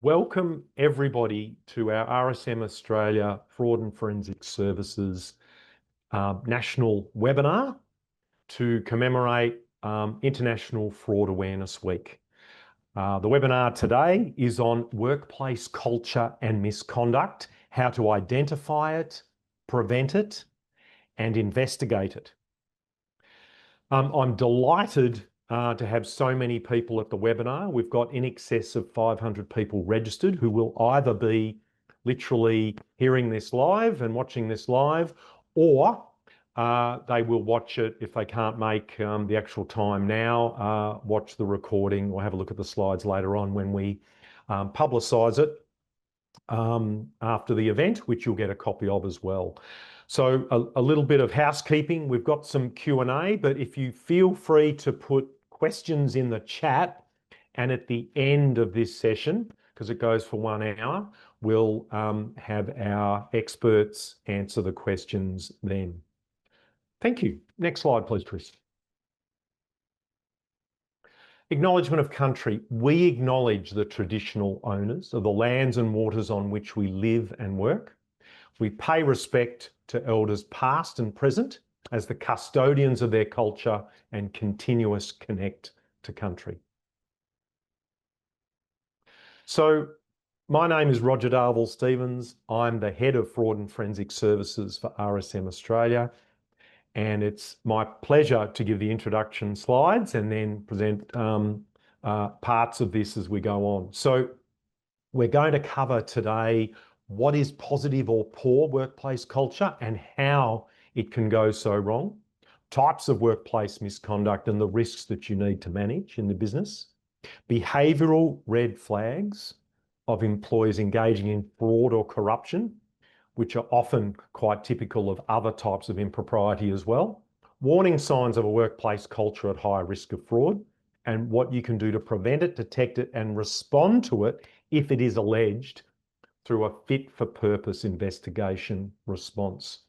Welcome everybody to our RSM Australia Fraud and Forensic Services national webinar to commemorate International Fraud Awareness Week. The webinar today is on workplace culture and misconduct, how to identify it, prevent it, and investigate it. I'm delighted to have so many people at the webinar. We've got in excess of 500 people registered who will either be literally hearing this live and watching this live, or they will watch it if they can't make the actual time now, watch the recording or have a look at the slides later on when we publicise it after the event, which you'll get a copy of as well. So a little bit of housekeeping. We've got some Q&A, but if you feel free to put questions in the chat, and at the end of this session, because it goes for 1 hour, we'll have our experts answer the questions then. Thank you. Next slide, please, Chris. Acknowledgement of country. We acknowledge the traditional owners of the lands and waters on which we live and work. We pay respect to elders past and present as the custodians of their culture and continuous connect to country. So my name is Roger Darville-Stevens. I'm the Head of Fraud and Forensic Services for RSM Australia. And it's my pleasure to give the introduction slides and then present parts of this as we go on. So we're going to cover today what is positive or poor workplace culture and how it can go so wrong, types of workplace misconduct and the risks that you need to manage in the business, behavioural red flags of employees engaging in fraud or corruption, which are often quite typical of other types of impropriety as well, warning signs of a workplace culture at high risk of fraud, and what you can do to prevent it, detect it, and respond to it if it is alleged through a fit-for-purpose investigation response.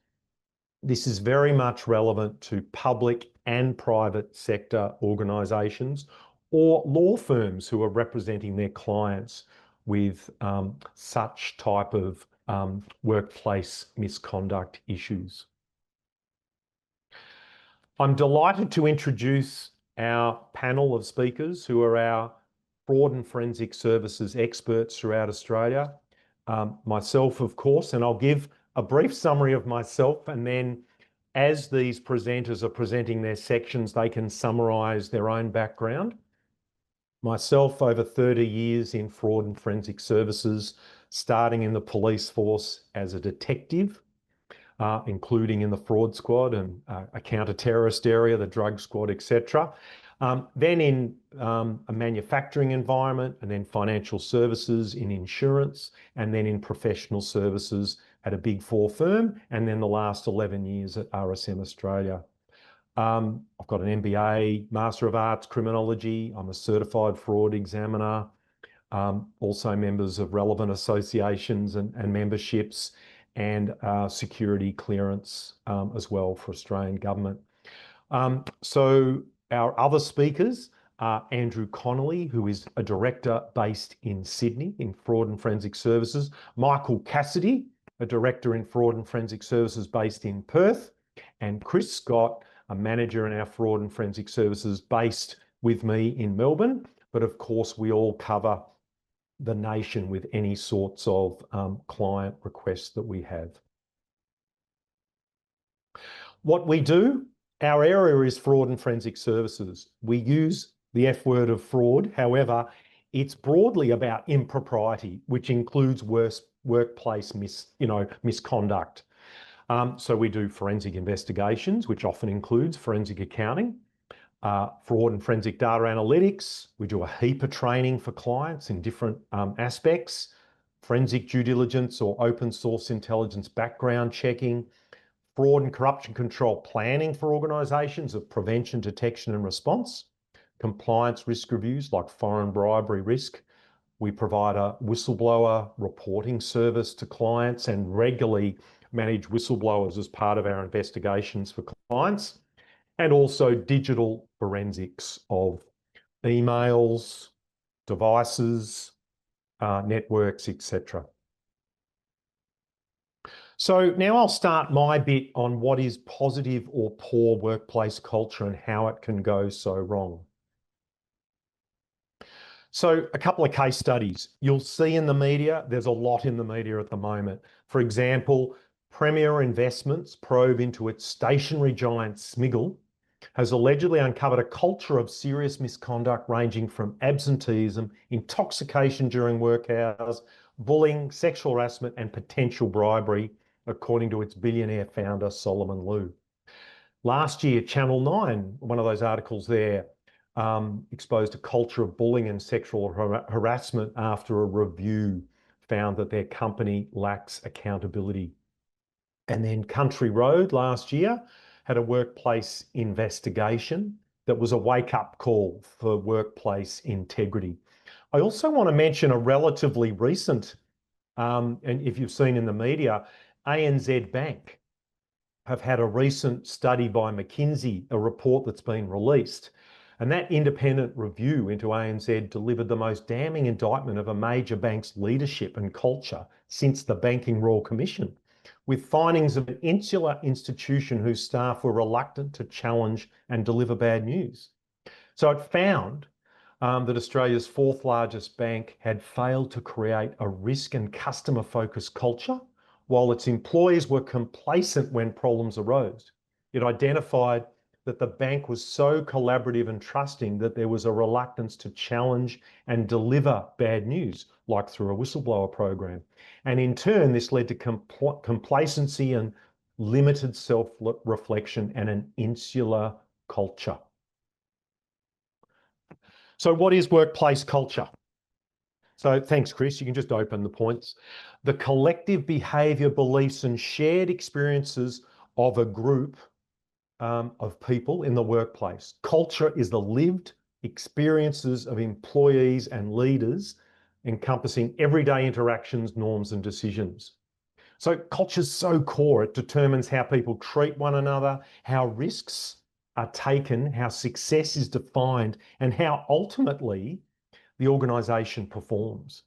This is very much relevant to public and private sector organisations or law firms who are representing their clients with such type of workplace misconduct issues. I'm delighted to introduce our panel of speakers who are our fraud and forensic services experts throughout Australia. Myself, of course, and I'll give a brief summary of myself, and then as these presenters are presenting their sections, they can summarise their own background. Myself, over 30 years in fraud and forensic services, starting in the police force as a detective, including in the fraud squad and a counter-terrorist area, the drug squad, etc. Then in a manufacturing environment, and then financial services, in insurance, and then in professional services at a Big Four firm, and then the last 11 years at RSM Australia. I've got an MBA, Master of Arts, Criminology. I'm a certified fraud examiner. Also members of relevant associations and memberships, and security clearance as well for Australian government. So our other speakers are Andrew Connolly, who is a director based in Sydney in fraud and forensic services, Michael Cassidy, a director in fraud and forensic services based in Perth, and Chris Scott, a manager in our fraud and forensic services based with me in Melbourne. But of course, we all cover the nation with any sorts of client requests that we have. What we do, our area is fraud and forensic services. We use the F word of fraud. However, it's broadly about impropriety, which includes workplace misconduct. So we do forensic investigations, which often includes forensic accounting, fraud and forensic data analytics. We do a heap of training for clients in different aspects, forensic due diligence or open source intelligence background checking, fraud and corruption control planning for organisations of prevention, detection and response, compliance risk reviews like foreign bribery risk. We provide a whistleblower reporting service to clients and regularly manage whistleblowers as part of our investigations for clients, and also digital forensics of emails, devices, networks, etc. So now I'll start my bit on what is positive or poor workplace culture and how it can go so wrong. So a couple of case studies. You'll see in the media, there's a lot in the media at the moment. For example, Premier Investments probe into its stationery giant Smiggle has allegedly uncovered a culture of serious misconduct ranging from absenteeism, intoxication during work hours, bullying, sexual harassment and potential bribery, according to its billionaire founder, Solomon Lew. Last year, Channel 9, one of those articles there, exposed a culture of bullying and sexual harassment after a review found that their company lacks accountability. And then Country Road last year had a workplace investigation that was a wake-up call for workplace integrity. I also want to mention a relatively recent, and if you've seen in the media, ANZ Bank have had a recent study by McKinsey, a report that's been released. And that independent review into ANZ delivered the most damning indictment of a major bank's leadership and culture since the Banking Royal Commission, with findings of an insular institution whose staff were reluctant to challenge and deliver bad news. So it found that Australia's fourth largest bank had failed to create a risk and customer-focused culture, while its employees were complacent when problems arose. It identified that the bank was so collaborative and trusting that there was a reluctance to challenge and deliver bad news, like through a whistleblower program. And in turn, this led to complacency and limited self-reflection and an insular culture. So what is workplace culture? So thanks, Chris. You can just open the points. The collective behaviour, beliefs and shared experiences of a group of people in the workplace. Culture is the lived experiences of employees and leaders encompassing everyday interactions, norms and decisions. So culture is so core, it determines how people treat one another, how risks are taken, how success is defined, and how ultimately the organisation performs.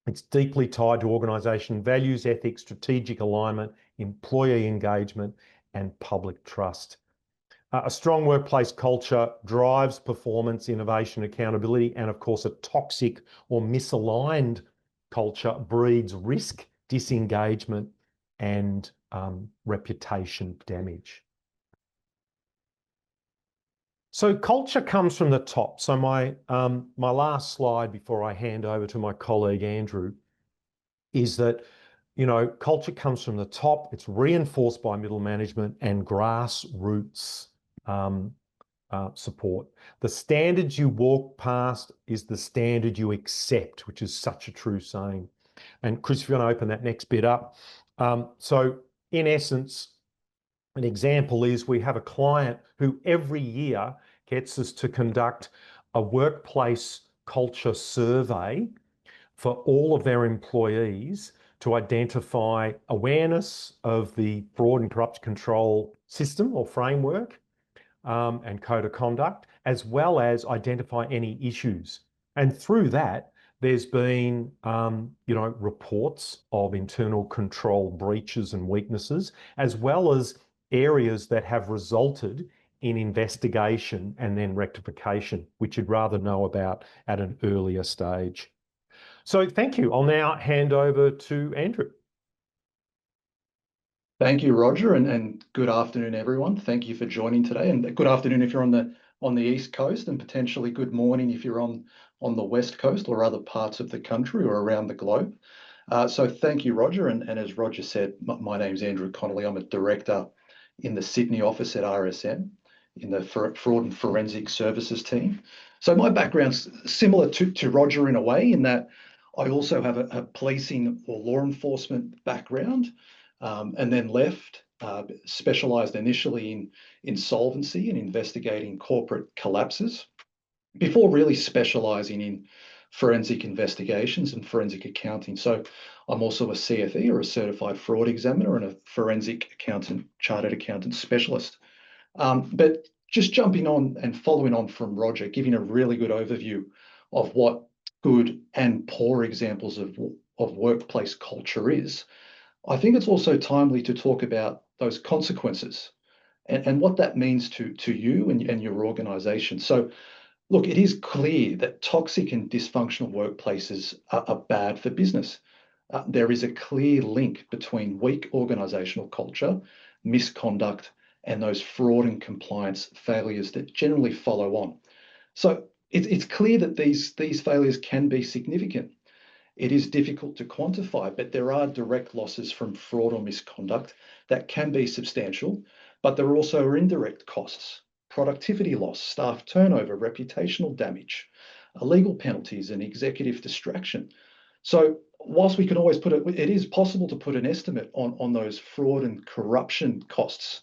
It's deeply tied to organisation values, ethics, strategic alignment, employee engagement, and public trust. A strong workplace culture drives performance, innovation, accountability, and of course, a toxic or misaligned culture breeds risk, disengagement, and reputation damage. So culture comes from the top. So my last slide before I hand over to my colleague Andrew is that, you know, culture comes from the top. It's reinforced by middle management and grassroots support. The standards you walk past is the standard you accept, which is such a true saying. And Chris, if you want to open that next bit up. So in essence, an example is we have a client who every year gets us to conduct a workplace culture survey for all of their employees to identify awareness of the fraud and corrupt control system or framework and code of conduct, as well as identify any issues. And through that, there's been, reports of internal control breaches and weaknesses, as well as areas that have resulted in investigation and then rectification, which you'd rather know about at an earlier stage. So thank you. I'll now hand over to Andrew. Thank you, Roger, and good afternoon, everyone. Thank you for joining today, and good afternoon if you're on the East Coast, and potentially good morning if you're on the West Coast or other parts of the country or around the globe. So thank you, Roger, and as Roger said, my name's Andrew Connolly. I'm a director in the Sydney office at RSM in the Fraud and Forensic Services team. So my background's similar to Roger in a way, in that I also have a policing or law enforcement background. And then left, specialised initially in insolvency and investigating corporate collapses, before really specialising in forensic investigations and forensic accounting. So I'm also a CFE, or a certified fraud examiner, and a forensic accountant, chartered accountant specialist. But just jumping on and following on from Roger, giving a really good overview of what good and poor examples of workplace culture is, I think it's also timely to talk about those consequences and what that means to you and your organization. So, look, it is clear that toxic and dysfunctional workplaces are bad for business. There is a clear link between weak organizational culture, misconduct, and those fraud and compliance failures that generally follow on. So it's clear that these failures can be significant. It is difficult to quantify, but there are direct losses from fraud or misconduct that can be substantial, but there also are indirect costs: productivity loss, staff turnover, reputational damage, legal penalties, and executive distraction. So whilst we can always it is possible to put an estimate on those fraud and corruption costs.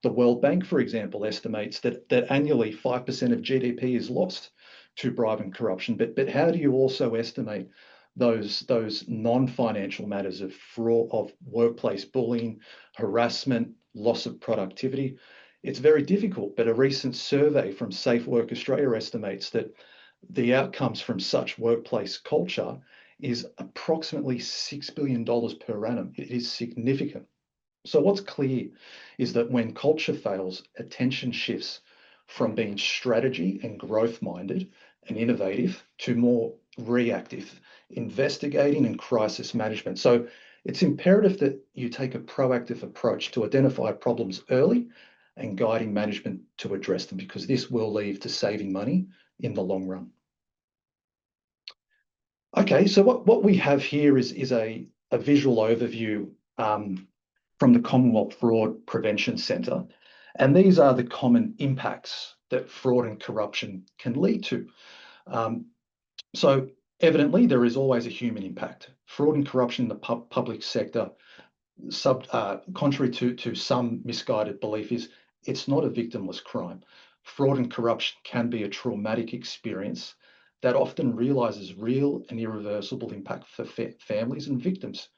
The World Bank, for example, estimates that annually 5% of GDP is lost to bribe and corruption. But how do you also estimate those non-financial matters of fraud, of workplace bullying, harassment, loss of productivity? It's very difficult, but a recent survey from Safe Work Australia estimates that the outcomes from such workplace culture is approximately $6 billion per annum. It is significant. So what's clear is that when culture fails, attention shifts from being strategy and growth minded and innovative to more reactive, investigating and crisis management. So it's imperative that you take a proactive approach to identify problems early and guiding management to address them, because this will lead to saving money in the long run. Okay, so what we have here is a visual overview from the Commonwealth Fraud Prevention Centre. And these are the common impacts that fraud and corruption can lead to. So evidently, there is always a human impact. Fraud and corruption in the public sector, contrary to some misguided belief, is it's not a victimless crime. Fraud and corruption can be a traumatic experience that often realizes real and irreversible impact for families and victims.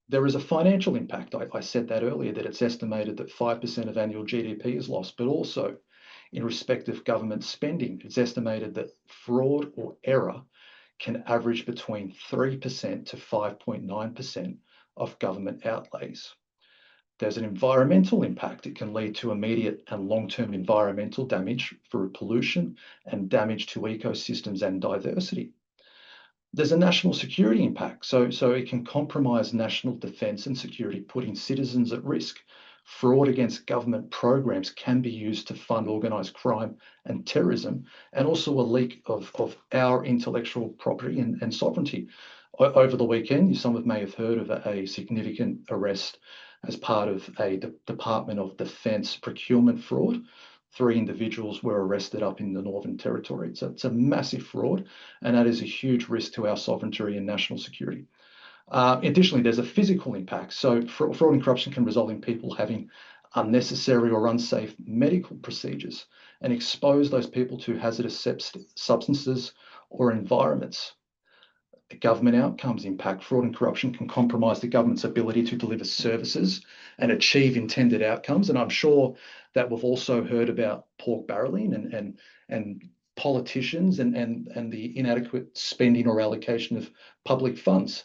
There is a financial impact. I said that earlier, that it's estimated that 5% of annual GDP is lost, but also in respect of government spending, it's estimated that fraud or error can average between 3% to 5.9% of government outlays. There's an environmental impact. It can lead to immediate and long-term environmental damage through pollution and damage to ecosystems and diversity. There's a national security impact. So it can compromise national defence and security, putting citizens at risk. Fraud against government programs can be used to fund organised crime and terrorism, and also a leak of our intellectual property and sovereignty. Over the weekend, some may have heard of a significant arrest as part of a Department of Defence procurement fraud. 3 individuals were arrested up in the Northern Territory. It's a massive fraud, and that is a huge risk to our sovereignty and national security. Additionally, there's a physical impact. So fraud and corruption can result in people having unnecessary or unsafe medical procedures and expose those people to hazardous substances or environments. The government outcomes impact. Fraud and corruption can compromise the government's ability to deliver services and achieve intended outcomes. And I'm sure that we've also heard about pork barreling and politicians and the inadequate spending or allocation of public funds.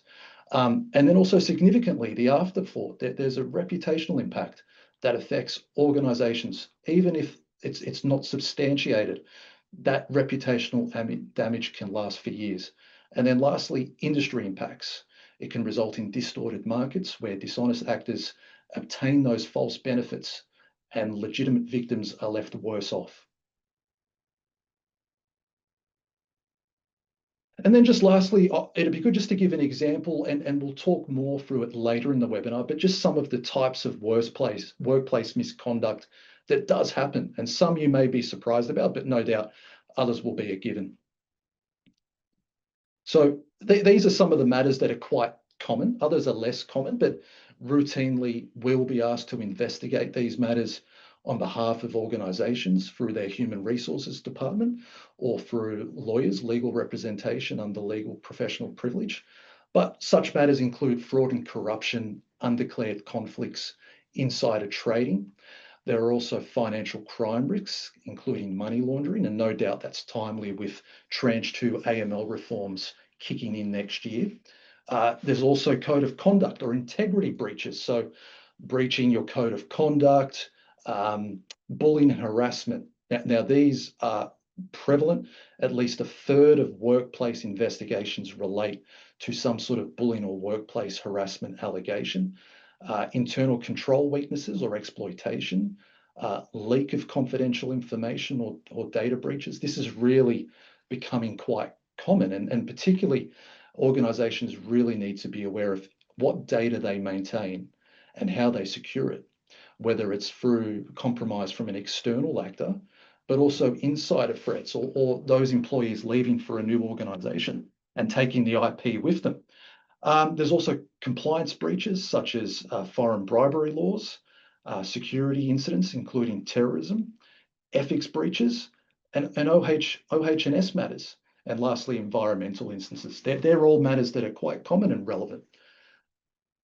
And then also significantly, the afterthought, there's a reputational impact that affects organisations, even if it's not substantiated. That reputational damage can last for years. And then lastly, industry impacts. It can result in distorted markets where dishonest actors obtain those false benefits and legitimate victims are left worse off. And then just lastly, it'd be good just to give an example, and we'll talk more through it later in the webinar, but just some of the types of workplace misconduct that does happen. And some you may be surprised about, but no doubt others will be a given. So these are some of the matters that are quite common. Others are less common, but routinely will be asked to investigate these matters on behalf of organisations through their human resources department or through lawyers, legal representation under legal professional privilege. But such matters include fraud and corruption, undeclared conflicts, insider trading. There are also financial crime risks, including money laundering, and no doubt that's timely with Tranche 2 AML reforms kicking in next year. There's also code of conduct or integrity breaches. So breaching your code of conduct, bullying and harassment. Now these are prevalent. At least a third of workplace investigations relate to some sort of bullying or workplace harassment allegation. Internal control weaknesses or exploitation, leak of confidential information or data breaches. This is really becoming quite common, and particularly organizations really need to be aware of what data they maintain and how they secure it, whether it's through compromise from an external actor, but also insider threats or those employees leaving for a new organization and taking the IP with them. There's also compliance breaches such as foreign bribery laws, security incidents, including terrorism, ethics breaches, and OH&S matters. And lastly, environmental instances. They're all matters that are quite common and relevant.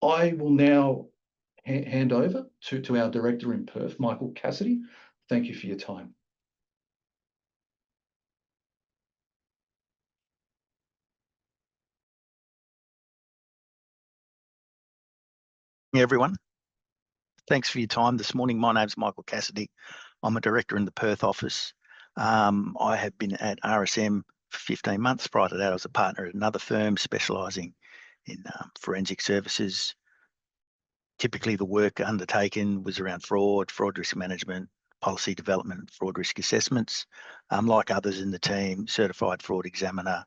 I will now hand over to our director in Perth, Michael Cassidy. Thank you for your time. Everyone, thanks for your time this morning. My name's Michael Cassidy. I'm a director in the Perth office. I have been at RSM for 15 months. Prior to that, I was a partner at another firm specialising in forensic services. Typically, the work undertaken was around fraud risk management, policy development, fraud risk assessments. Like others in the team, certified fraud examiner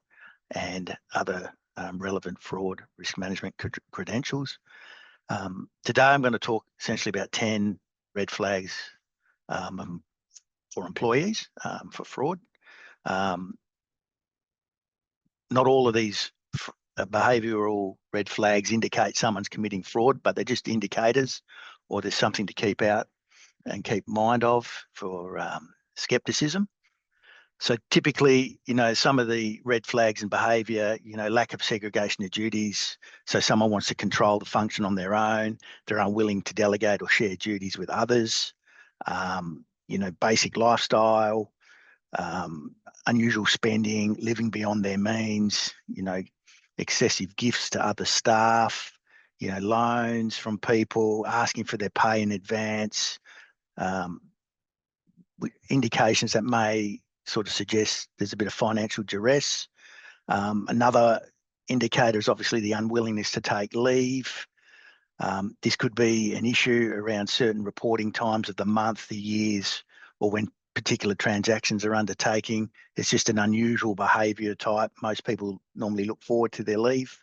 and other relevant fraud risk management credentials. Today, I'm going to talk essentially about 10 red flags for employees for fraud. Not all of these behavioural red flags indicate someone's committing fraud, but they're just indicators, or there's something to keep out and keep mind of for skepticism. So typically, some of the red flags in behaviour, lack of segregation of duties. So someone wants to control the function on their own. They're unwilling to delegate or share duties with others. Basic lifestyle, unusual spending, living beyond their means, excessive gifts to other staff, loans from people, asking for their pay in advance, indications that may sort of suggest there's a bit of financial duress. Another indicator is obviously the unwillingness to take leave. This could be an issue around certain reporting times of the month, the years, or when particular transactions are undertaking. It's just an unusual behaviour type. Most people normally look forward to their leave.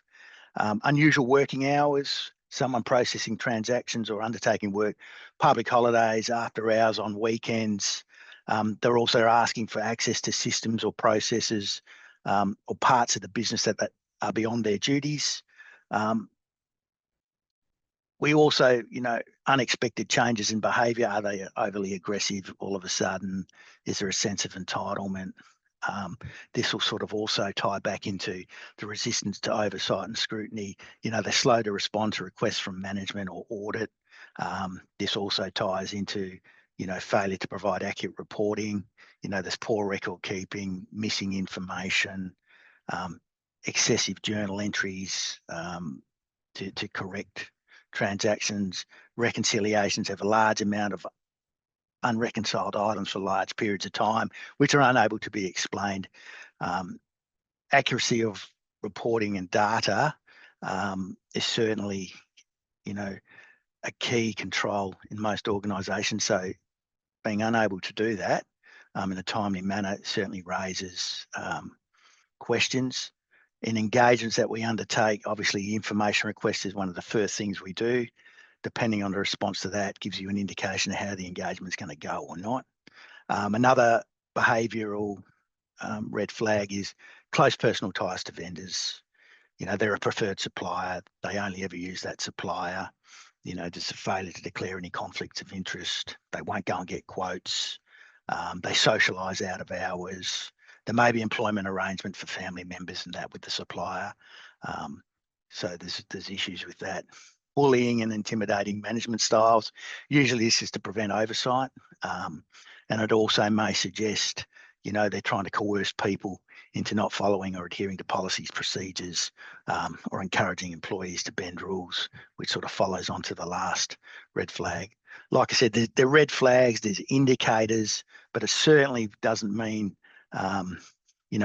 Unusual working hours, someone processing transactions or undertaking work, public holidays, after hours, on weekends. They're also asking for access to systems or processes or parts of the business that are beyond their duties. We also, unexpected changes in behaviour. Are they overly aggressive all of a sudden? Is there a sense of entitlement? This will sort of also tie back into the resistance to oversight and scrutiny. They're slow to respond to requests from management or audit. This also ties into, failure to provide accurate reporting. There's poor record keeping, missing information, excessive journal entries to correct transactions. Reconciliations have a large amount of unreconciled items for large periods of time, which are unable to be explained. Accuracy of reporting and data is certainly, a key control in most organisations. So being unable to do that in a timely manner certainly raises questions. In engagements that we undertake, obviously information request is one of the first things we do. Depending on the response to that, gives you an indication of how the engagement is going to go or not. Another behavioural red flag is close personal ties to vendors. They're a preferred supplier. They only ever use that supplier. Just a failure to declare any conflicts of interest. They won't go and get quotes. They socialise out of hours. There may be employment arrangement for family members and that with the supplier. So there's issues with that. bullying and intimidating management styles. Usually this is to prevent oversight. And it also may suggest, they're trying to coerce people into not following or adhering to policies, procedures, or encouraging employees to bend rules, which sort of follows on to the last red flag. Like I said, there are red flags, there's indicators, but it certainly doesn't mean,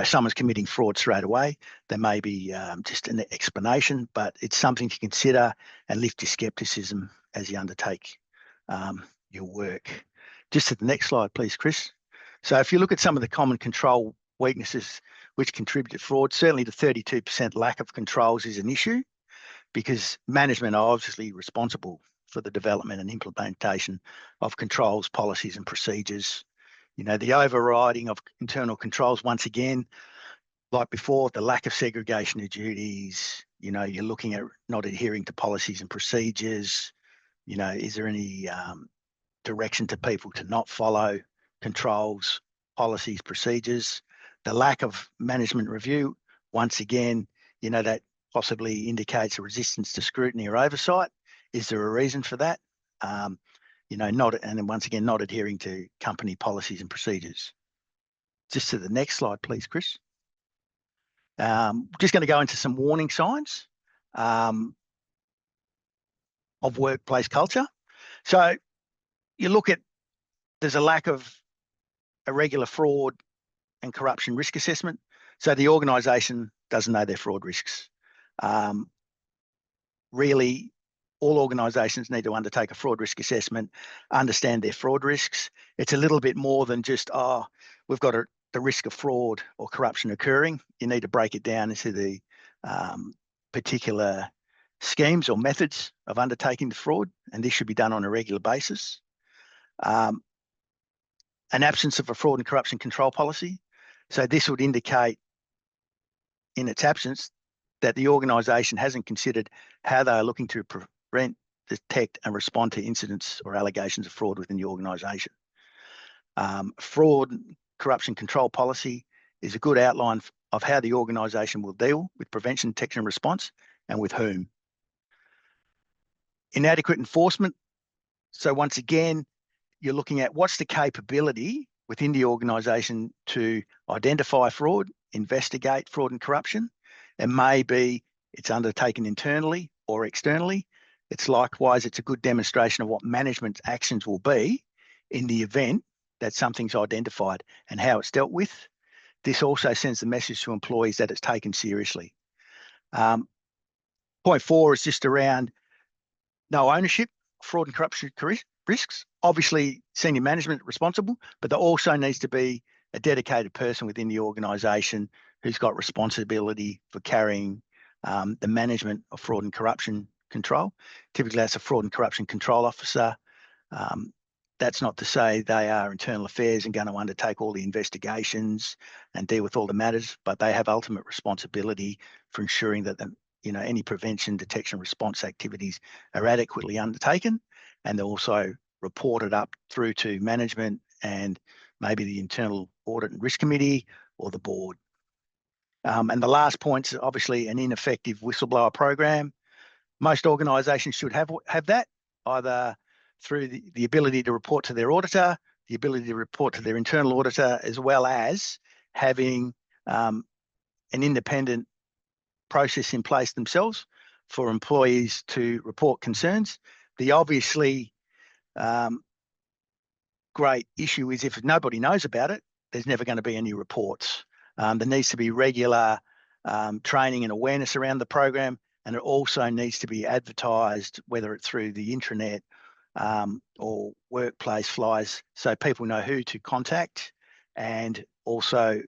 someone's committing fraud straight away. There may be just an explanation, but it's something to consider and lift your skepticism as you undertake your work. Just to the next slide, please, Chris. So if you look at some of the common control weaknesses which contribute to fraud, certainly the 32% lack of controls is an issue, because management are obviously responsible for the development and implementation of controls, policies and procedures. The overriding of internal controls, once again, like before, the lack of segregation of duties, you're looking at not adhering to policies and procedures. Is there any direction to people to not follow controls, policies, procedures? The lack of management review, once again, that possibly indicates a resistance to scrutiny or oversight. Is there a reason for that? And then once again, not adhering to company policies and procedures. Just to the next slide, please, Chris. Just going to go into some warning signs of workplace culture. So you look at, there's a lack of irregular fraud and corruption risk assessment. So the organisation doesn't know their fraud risks. Really, all organisations need to undertake a fraud risk assessment, understand their fraud risks. It's a little bit more than just, we've got the risk of fraud or corruption occurring. You need to break it down into the particular schemes or methods of undertaking the fraud, and this should be done on a regular basis. An absence of a fraud and corruption control policy. So this would indicate, in its absence, that the organisation hasn't considered how they are looking to prevent, detect and respond to incidents or allegations of fraud within the organisation. Fraud and corruption control policy is a good outline of how the organisation will deal with prevention, detection and response, and with whom. Inadequate enforcement. So once again, you're looking at what's the capability within the organisation to identify fraud, investigate fraud and corruption. And maybe it's undertaken internally or externally. It's likewise, it's a good demonstration of what management's actions will be in the event that something's identified and how it's dealt with. This also sends the message to employees that it's taken seriously. Point 4 is just around no ownership, fraud and corruption risks. Obviously, senior management responsible, but there also needs to be a dedicated person within the organisation who's got responsibility for carrying the management of fraud and corruption control. Typically, that's a fraud and corruption control officer. That's not to say they are internal affairs and going to undertake all the investigations and deal with all the matters, but they have ultimate responsibility for ensuring that any prevention, detection, response activities are adequately undertaken, and they're also reported up through to management and maybe the internal audit and risk committee or the board. And the last point is obviously an ineffective whistleblower program. Most organisations should have that, either through the ability to report to their auditor, the ability to report to their internal auditor, as well as having an independent process in place themselves for employees to report concerns. The obviously great issue is if nobody knows about it, there's never going to be any reports. There needs to be regular training and awareness around the program, and it also needs to be advertised, whether it's through the intranet or workplace flyers, so people know who to contact and also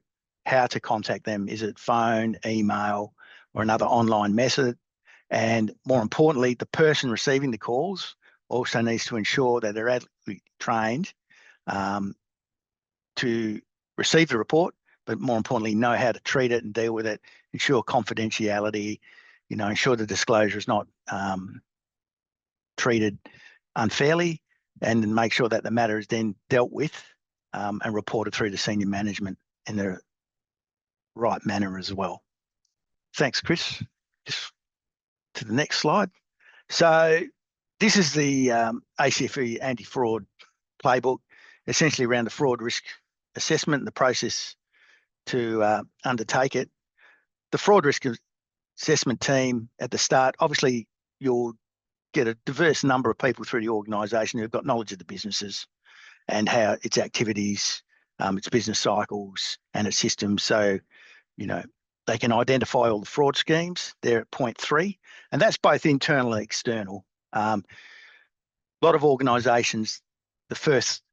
how to contact them. Is it phone, email, or another online method? And more importantly, the person receiving the calls also needs to ensure that they're adequately trained to receive the report, but more importantly, know how to treat it and deal with it, ensure confidentiality, ensure the disclosure is not treated unfairly, and make sure that the matter is then dealt with and reported through to senior management in the right manner as well. Thanks, Chris. Just to the next slide. So this is the ACFE anti-fraud playbook, essentially around the fraud risk assessment and the process to undertake it. The fraud risk assessment team at the start, obviously you'll get a diverse number of people through the organisation who've got knowledge of the businesses and how its activities, its business cycles and its systems. So, you know, they can identify all the fraud schemes. They're at point 3, and that's both internal and external. A lot of organisations, the first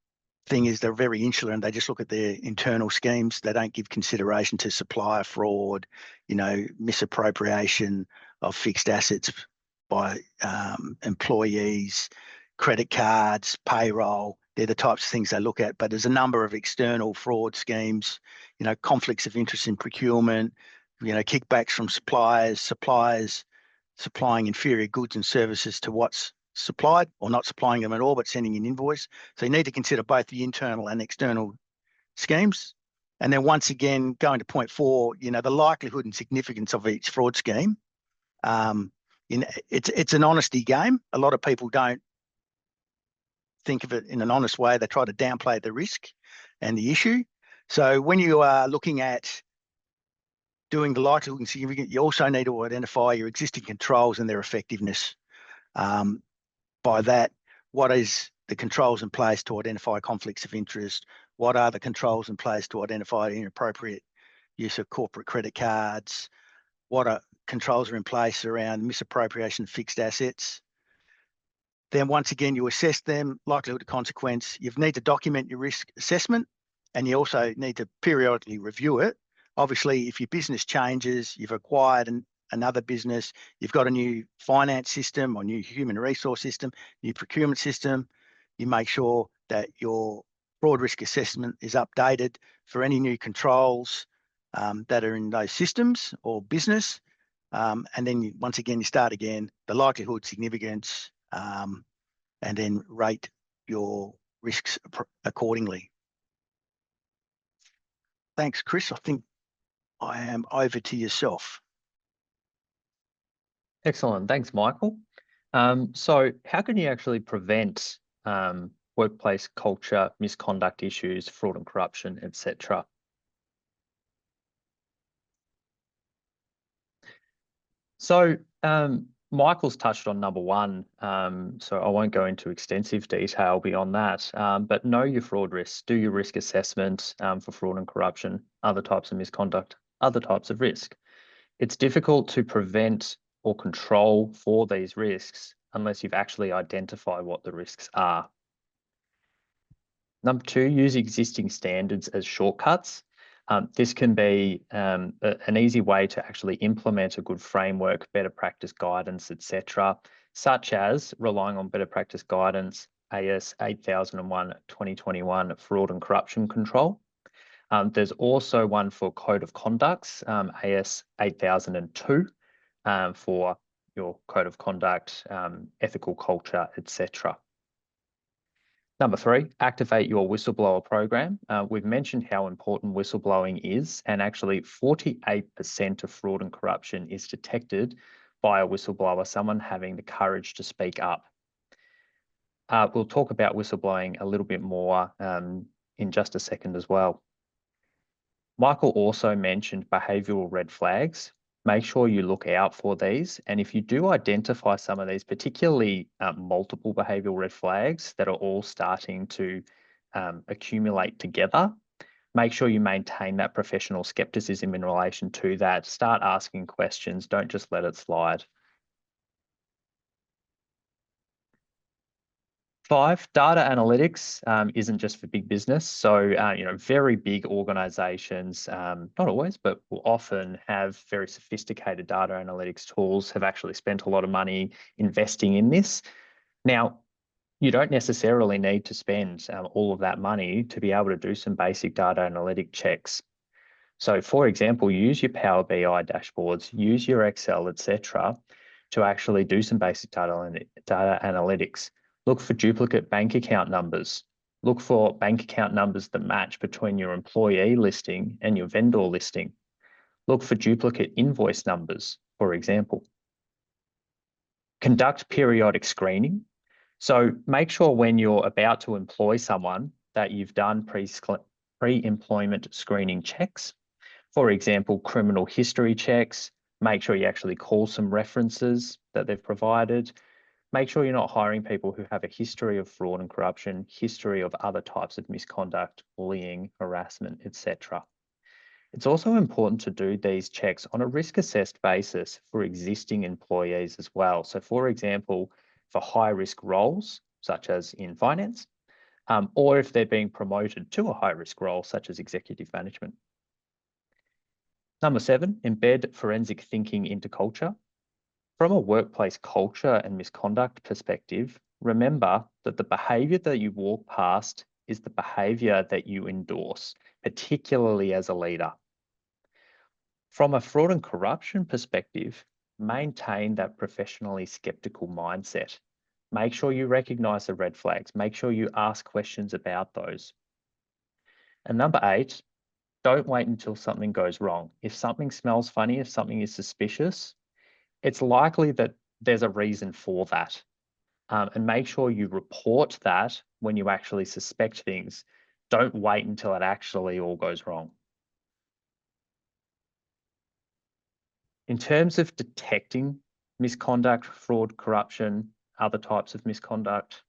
thing is they're very insular and they just look at their internal schemes. They don't give consideration to supplier fraud, misappropriation of fixed assets by employees, credit cards, payroll. They're the types of things they look at. But there's a number of external fraud schemes, conflicts of interest in procurement, kickbacks from suppliers supplying inferior goods and services to what's supplied, or not supplying them at all, but sending an invoice. So you need to consider both the internal and external schemes. And then once again, going to point 4, the likelihood and significance of each fraud scheme. It's an honesty game. A lot of people don't think of it in an honest way. They try to downplay the risk and the issue. So when you are looking at doing the likelihood and significance, you also need to identify your existing controls and their effectiveness. By that, what is the controls in place to identify conflicts of interest? What are the controls in place to identify inappropriate use of corporate credit cards? What controls are in place around misappropriation of fixed assets? Then once again, you assess them, likelihood of consequence. You need to document your risk assessment, and you also need to periodically review it. Obviously, if your business changes, you've acquired another business, you've got a new finance system or new human resource system, new procurement system, you make sure that your fraud risk assessment is updated for any new controls that are in those systems or business. And then once again, you start again, the likelihood, significance, and then rate your risks accordingly. Thanks, Chris. I think I am over to yourself. Excellent. Thanks, Michael. So how can you actually prevent workplace culture, misconduct issues, fraud and corruption, etc.? So Michael's touched on number 1, so I won't go into extensive detail beyond that, but know your fraud risks, do your risk assessment for fraud and corruption, other types of misconduct, other types of risk. It's difficult to prevent or control for these risks unless you've actually identified what the risks are. Number 2, use existing standards as shortcuts. This can be an easy way to actually implement a good framework, better practice guidance, etc., such as relying on better practice guidance, AS 8001/2021 fraud and corruption control. There's also one for code of conducts, AS 8002 for your code of conduct, ethical culture, etc. Number 3, activate your whistleblower program. We've mentioned how important whistleblowing is, and actually 48% of fraud and corruption is detected by a whistleblower, someone having the courage to speak up. We'll talk about whistleblowing a little bit more in just a second as well. Michael also mentioned behavioural red flags. Make sure you look out for these. And if you do identify some of these, particularly multiple behavioural red flags that are all starting to accumulate together, make sure you maintain that professional skepticism in relation to that. Start asking questions. Don't just let it slide. 5, data analytics isn't just for big business. So, very big organizations, not always, but will often have very sophisticated data analytics tools, have actually spent a lot of money investing in this. Now, you don't necessarily need to spend all of that money to be able to do some basic data analytic checks. So, for example, use your Power BI dashboards, use your Excel, etc., to actually do some basic data analytics. Look for duplicate bank account numbers. Look for bank account numbers that match between your employee listing and your vendor listing. Look for duplicate invoice numbers, for example. Conduct periodic screening. So make sure when you're about to employ someone that you've done pre-employment screening checks. For example, criminal history checks. Make sure you actually call some references that they've provided. Make sure you're not hiring people who have a history of fraud and corruption, history of other types of misconduct, bullying, harassment, etc. It's also important to do these checks on a risk-assessed basis for existing employees as well. So for example, for high-risk roles, such as in finance, or if they're being promoted to a high-risk role, such as executive management. Number 7, embed forensic thinking into culture. From a workplace culture and misconduct perspective, remember that the behaviour that you walk past is the behaviour that you endorse, particularly as a leader. From a fraud and corruption perspective, maintain that professionally skeptical mindset. Make sure you recognise the red flags. Make sure you ask questions about those. And number 8, don't wait until something goes wrong. If something smells funny, if something is suspicious, it's likely that there's a reason for that. And make sure you report that when you actually suspect things. Don't wait until it actually all goes wrong. In terms of detecting misconduct, fraud, corruption, other types of misconduct,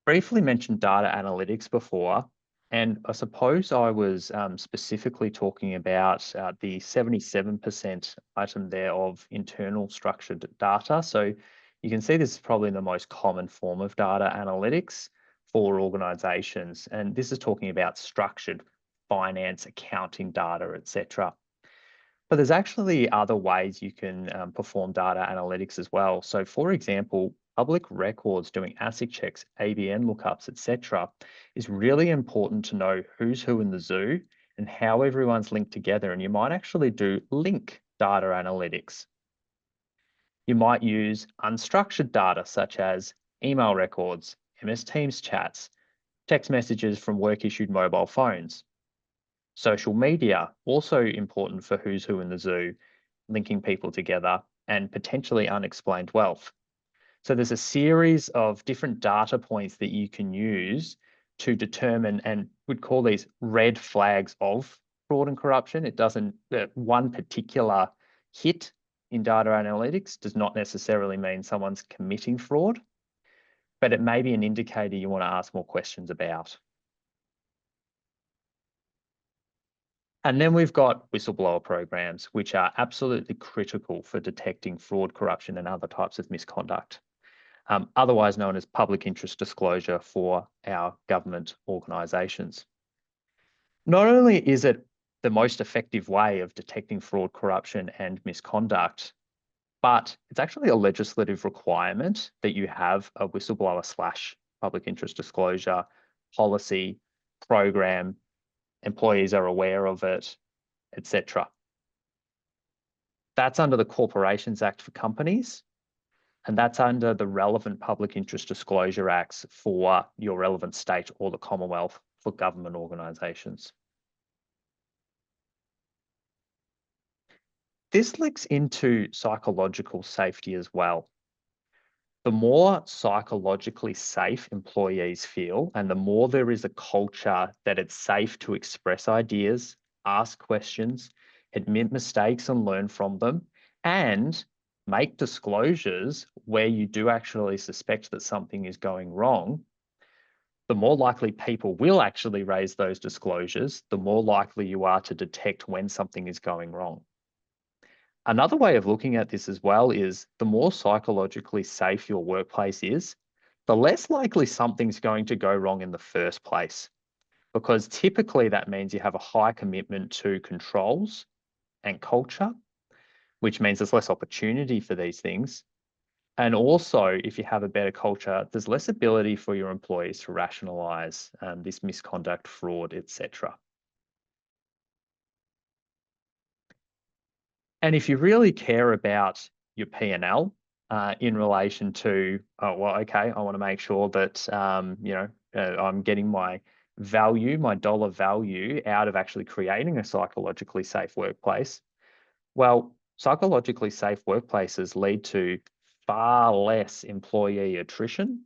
briefly mentioned data analytics before, and I suppose I was specifically talking about the 77% item there of internal structured data. So you can see this is probably the most common form of data analytics for organizations. And this is talking about structured finance, accounting data, etc. But there's actually other ways you can perform data analytics as well. So for example, public records, doing ASIC checks, ABN lookups, etc., is really important to know who's who in the zoo and how everyone's linked together. And you might actually do link data analytics. You might use unstructured data such as email records, MS Teams chats, text messages from work-issued mobile phones. Social media, also important for who's who in the zoo, linking people together, and potentially unexplained wealth. So there's a series of different data points that you can use to determine, and we'd call these red flags of fraud and corruption. It doesn't, one particular hit in data analytics does not necessarily mean someone's committing fraud, but it may be an indicator you want to ask more questions about. And then we've got whistleblower programs, which are absolutely critical for detecting fraud, corruption, and other types of misconduct, otherwise known as public interest disclosure for our government organisations. Not only is it the most effective way of detecting fraud, corruption, and misconduct, but it's actually a legislative requirement that you have a whistleblower / public interest disclosure policy program. Employees are aware of it, etc. That's under the Corporations Act for companies, and that's under the relevant public interest disclosure acts for your relevant state or the Commonwealth for government organisations. This links into psychological safety as well. The more psychologically safe employees feel, and the more there is a culture that it's safe to express ideas, ask questions, admit mistakes and learn from them, and make disclosures where you do actually suspect that something is going wrong, the more likely people will actually raise those disclosures, the more likely you are to detect when something is going wrong. Another way of looking at this as well is the more psychologically safe your workplace is, the less likely something's going to go wrong in the first place, because typically that means you have a high commitment to controls and culture, which means there's less opportunity for these things. And also, if you have a better culture, there's less ability for your employees to rationalize this misconduct, fraud, etc. And if you really care about your P&L in relation to, well, okay, I want to make sure that, I'm getting my value, my dollar value out of actually creating a psychologically safe workplace. Well, psychologically safe workplaces lead to far less employee attrition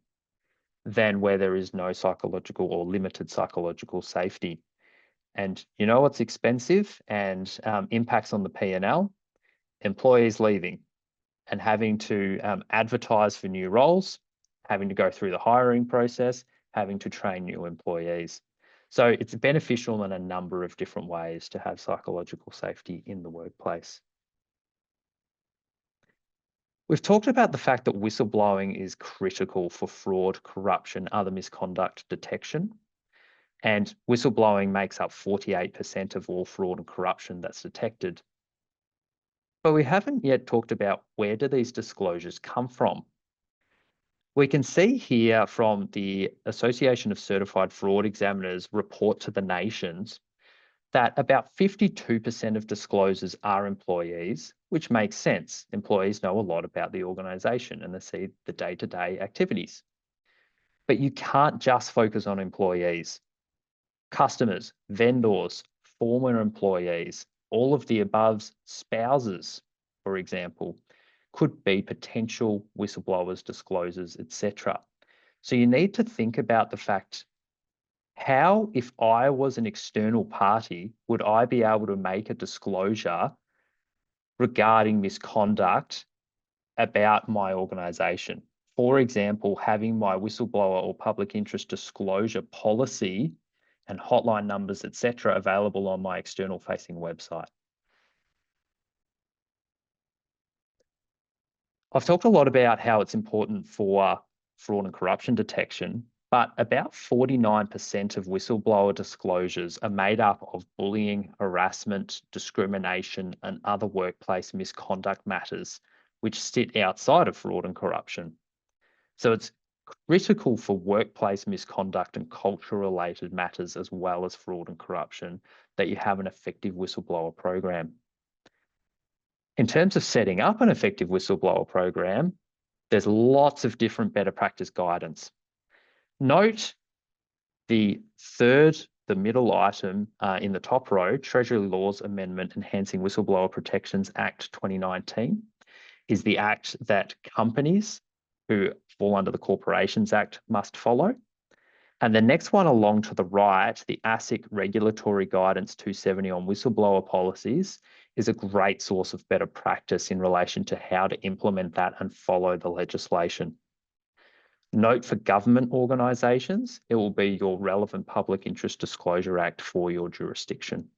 than where there is no psychological or limited psychological safety. And you know what's expensive and impacts on the P&L? Employees leaving and having to advertise for new roles, having to go through the hiring process, having to train new employees. So it's beneficial in a number of different ways to have psychological safety in the workplace. We've talked about the fact that whistleblowing is critical for fraud, corruption, other misconduct detection. And whistleblowing makes up 48% of all fraud and corruption that's detected. But we haven't yet talked about where do these disclosures come from. We can see here from the Association of Certified Fraud Examiners report to the nations that about 52% of disclosures are employees, which makes sense. Employees know a lot about the organisation and they see the day-to-day activities. But you can't just focus on employees. Customers, vendors, former employees, all of the above's spouses, for example, could be potential whistleblowers, disclosures, etc. So you need to think about the fact, how, if I was an external party, would I be able to make a disclosure regarding misconduct about my organisation? For example, having my whistleblower or public interest disclosure policy and hotline numbers, etc., available on my external facing website. I've talked a lot about how it's important for fraud and corruption detection, but about 49% of whistleblower disclosures are made up of bullying, harassment, discrimination, and other workplace misconduct matters, which sit outside of fraud and corruption. So it's critical for workplace misconduct and culture-related matters, as well as fraud and corruption, that you have an effective whistleblower program. In terms of setting up an effective whistleblower program, there's lots of different better practice guidance. Note the middle item in the top row, Treasury Laws Amendment Enhancing Whistleblower Protections Act 2019, is the act that companies who fall under the Corporations Act must follow. And the next one along to the right, the ASIC Regulatory Guidance 270 on whistleblower policies, is a great source of better practice in relation to how to implement that and follow the legislation. Note for government organisations, it will be your relevant Public Interest Disclosure Act for your jurisdiction.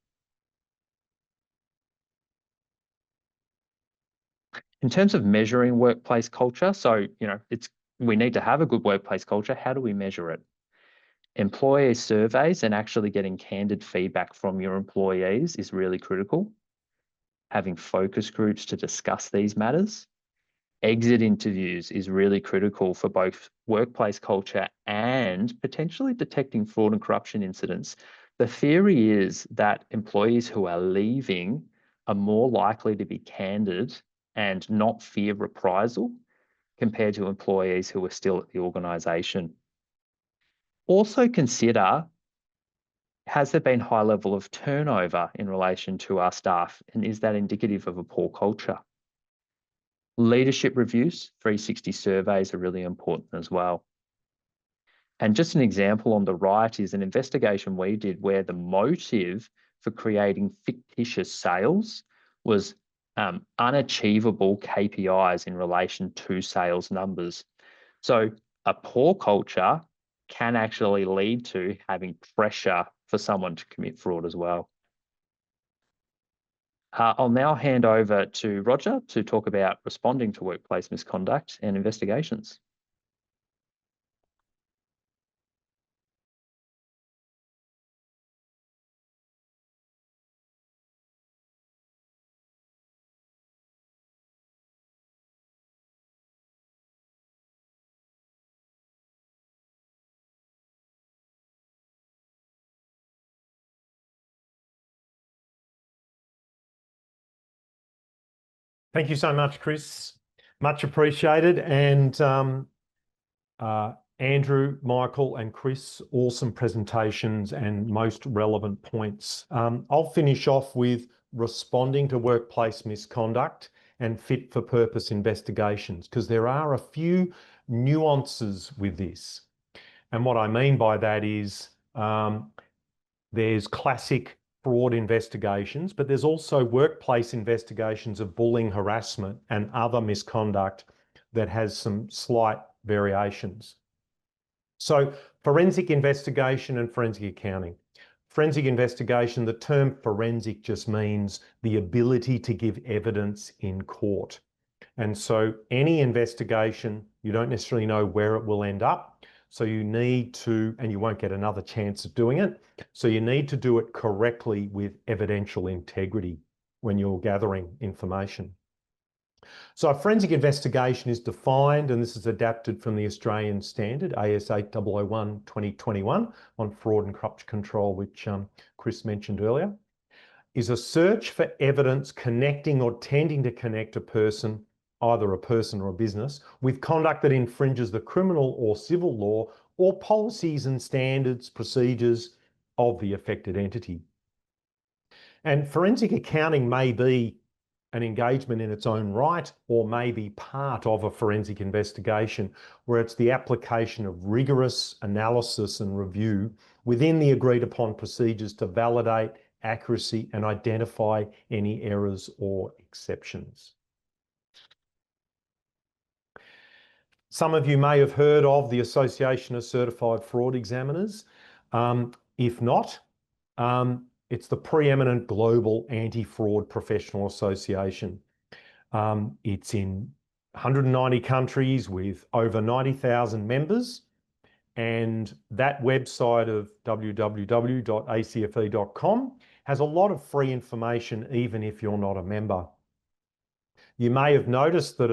In terms of measuring workplace culture, so we need to have a good workplace culture. How do we measure it? Employee surveys and actually getting candid feedback from your employees is really critical. Having focus groups to discuss these matters. Exit interviews is really critical for both workplace culture and potentially detecting fraud and corruption incidents. The theory is that employees who are leaving are more likely to be candid and not fear reprisal compared to employees who are still at the organisation. Also consider, has there been high level of turnover in relation to our staff, and is that indicative of a poor culture? Leadership reviews, 360 surveys are really important as well. And just an example on the right is an investigation we did where the motive for creating fictitious sales was unachievable KPIs in relation to sales numbers. So a poor culture can actually lead to having pressure for someone to commit fraud as well. I'll now hand over to Roger to talk about responding to workplace misconduct and investigations. Thank you so much, Chris. Much appreciated. And Andrew, Michael, and Chris, awesome presentations and most relevant points. I'll finish off with responding to workplace misconduct and fit for purpose investigations, because there are a few nuances with this. And what I mean by that is there's classic fraud investigations, but there's also workplace investigations of bullying, harassment, and other misconduct that has some slight variations. So forensic investigation and forensic accounting. Forensic investigation, the term forensic just means the ability to give evidence in court. And so any investigation, you don't necessarily know where it will end up. So you need to, and you won't get another chance of doing it. So you need to do it correctly with evidential integrity when you're gathering information. So a forensic investigation is defined, and this is adapted from the Australian standard, AS 8001/2021 on fraud and corruption control, which Chris mentioned earlier, is a search for evidence connecting or tending to connect a person, either a person or a business, with conduct that infringes the criminal or civil law or policies and standards, procedures of the affected entity. And forensic accounting may be an engagement in its own right, or may be part of a forensic investigation, where it's the application of rigorous analysis and review within the agreed upon procedures to validate accuracy and identify any errors or exceptions. Some of you may have heard of the Association of Certified Fraud Examiners. If not, it's the preeminent global anti-fraud professional association. It's in 190 countries with over 90,000 members. And that website of www.acfe.com has a lot of free information, even if you're not a member. You may have noticed that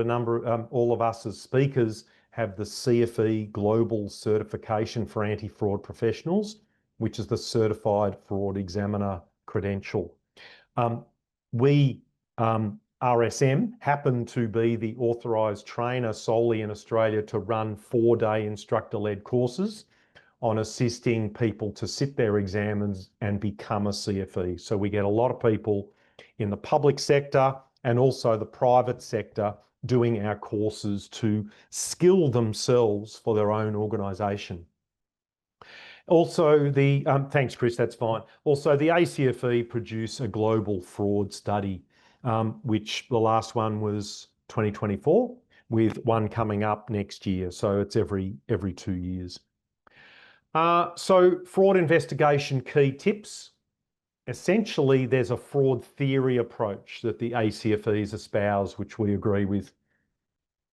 all of us as speakers have the CFE Global Certification for Anti-Fraud Professionals, which is the Certified Fraud Examiner credential. RSM happen to be the authorised trainer solely in Australia to run 4-day instructor-led courses on assisting people to sit their exams and become a CFE. So we get a lot of people in the public sector and also the private sector doing our courses to skill themselves for their own organisation. Also, thanks, Chris, that's fine. Also, the ACFE produce a global fraud study, which the last one was 2024, with one coming up next year. So it's every 2 years. So fraud investigation key tips. Essentially, there's a fraud theory approach that the ACFEs espouse, which we agree with.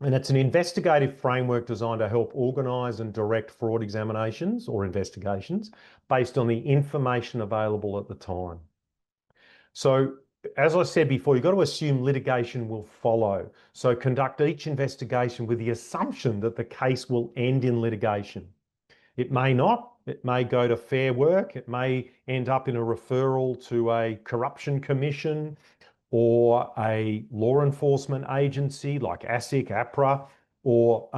And it's an investigative framework designed to help organise and direct fraud examinations or investigations based on the information available at the time. So, as I said before, you've got to assume litigation will follow. So conduct each investigation with the assumption that the case will end in litigation. It may not. It may go to Fair Work. It may end up in a referral to a corruption commission or a law enforcement agency like ASIC, APRA, or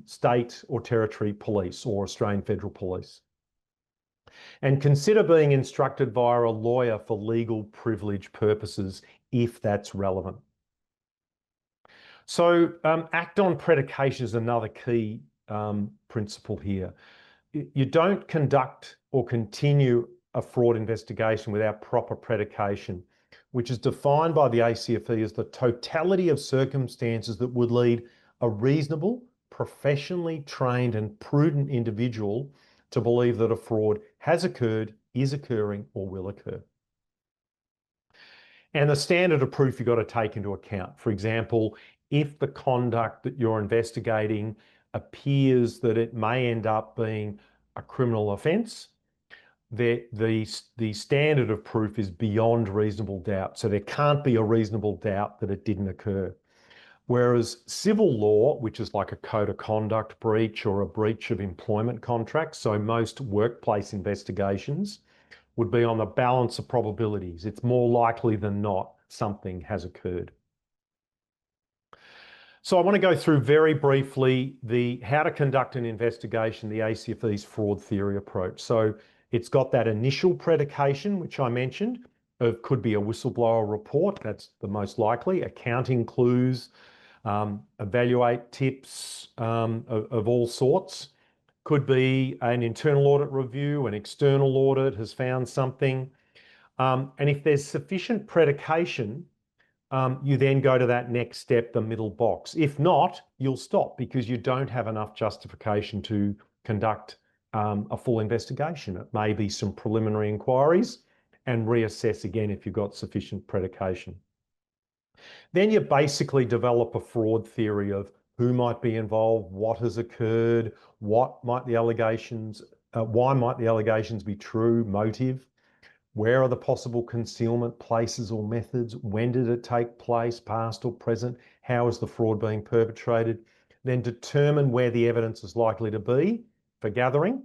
state or territory police or Australian Federal Police. And consider being instructed via a lawyer for legal privilege purposes if that's relevant. So act on predication is another key principle here. You don't conduct or continue a fraud investigation without proper predication, which is defined by the ACFE as the totality of circumstances that would lead a reasonable, professionally trained and prudent individual to believe that a fraud has occurred, is occurring, or will occur. And the standard of proof you've got to take into account. For example, if the conduct that you're investigating appears that it may end up being a criminal offence, the standard of proof is beyond reasonable doubt. So there can't be a reasonable doubt that it didn't occur. Whereas civil law, which is like a code of conduct breach or a breach of employment contract, so most workplace investigations would be on the balance of probabilities. It's more likely than not something has occurred. So I want to go through very briefly how to conduct an investigation, the ACFE's fraud theory approach. So it's got that initial predication, which I mentioned, could be a whistleblower report. That's the most likely. Accounting clues, evaluate tips of all sorts. Could be an internal audit review, an external audit has found something. And if there's sufficient predication, you then go to that next step, the middle box. If not, you'll stop because you don't have enough justification to conduct a full investigation. It may be some preliminary inquiries and reassess again if you've got sufficient predication. Then you basically develop a fraud theory of who might be involved, what has occurred, what might the allegations, why might the allegations be true, motive, where are the possible concealment places or methods, when did it take place, past or present, how is the fraud being perpetrated, then determine where the evidence is likely to be for gathering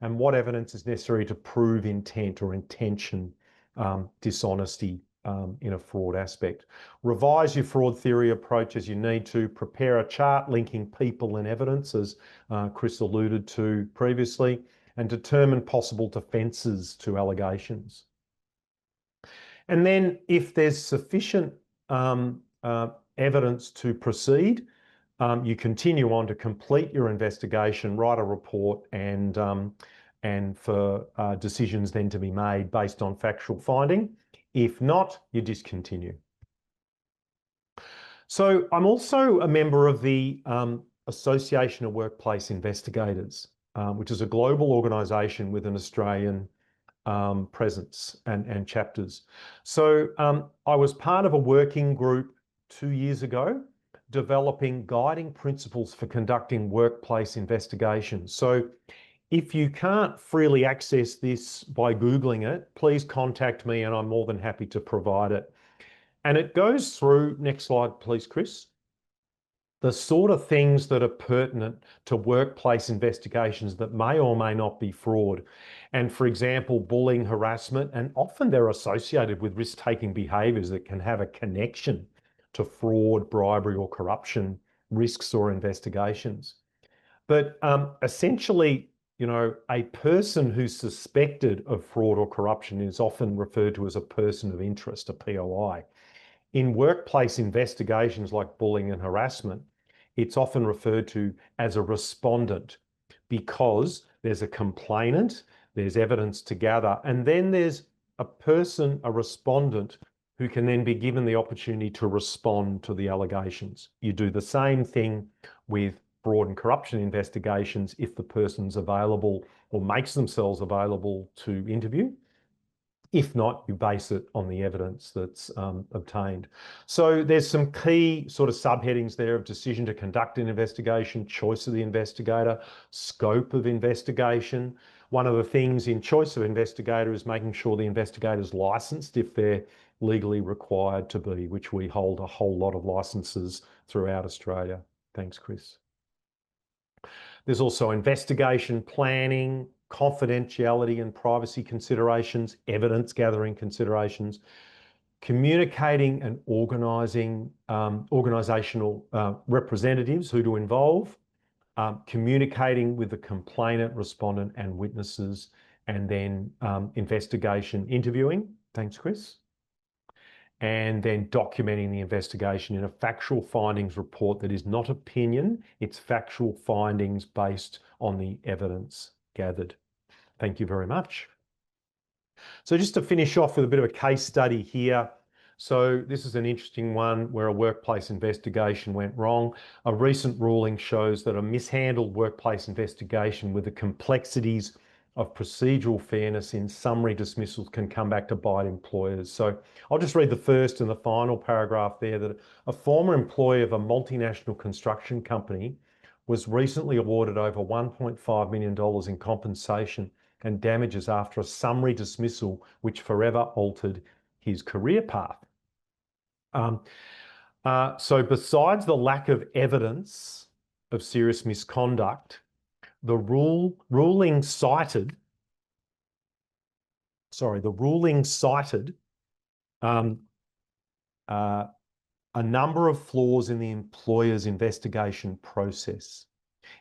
and what evidence is necessary to prove intent or intention, dishonesty in a fraud aspect. Revise your fraud theory approach as you need to. Prepare a chart linking people and evidence, as Chris alluded to previously, and determine possible defences to allegations. And then if there's sufficient evidence to proceed, you continue on to complete your investigation, write a report, and for decisions then to be made based on factual finding. If not, you discontinue. So I'm also a member of the Association of Workplace Investigators, which is a global organisation with an Australian presence and chapters. So I was part of a working group 2 years ago developing guiding principles for conducting workplace investigations. So if you can't freely access this by Googling it, please contact me and I'm more than happy to provide it. And it goes through, next slide please, Chris, the sort of things that are pertinent to workplace investigations that may or may not be fraud. And for example, bullying, harassment, and often they're associated with risk-taking behaviours that can have a connection to fraud, bribery or corruption risks or investigations. But essentially, you know, a person who's suspected of fraud or corruption is often referred to as a person of interest, a POI. In workplace investigations like bullying and harassment, it's often referred to as a respondent because there's a complainant, there's evidence to gather, and then there's a person, a respondent, who can then be given the opportunity to respond to the allegations. You do the same thing with fraud and corruption investigations if the person's available or makes themselves available to interview. If not, you base it on the evidence that's obtained. So there's some key sort of subheadings there of decision to conduct an investigation, choice of the investigator, scope of investigation. One of the things in choice of investigator is making sure the investigator's licensed if they're legally required to be, which we hold a whole lot of licenses throughout Australia. Thanks, Chris. There's also investigation planning, confidentiality and privacy considerations, evidence gathering considerations, communicating and organising organisational representatives who to involve, communicating with the complainant, respondent and witnesses, and then investigation interviewing. Thanks, Chris. And then documenting the investigation in a factual findings report that is not opinion, it's factual findings based on the evidence gathered. Thank you very much. So just to finish off with a bit of a case study here. So this is an interesting one where a workplace investigation went wrong. A recent ruling shows that a mishandled workplace investigation with the complexities of procedural fairness in summary dismissals can come back to bite employers. So I'll just read the first and the final paragraph there, that a former employee of a multinational construction company was recently awarded over $1.5 million in compensation and damages after a summary dismissal which forever altered his career path. So besides the lack of evidence of serious misconduct, the ruling cited a number of flaws in the employer's investigation process.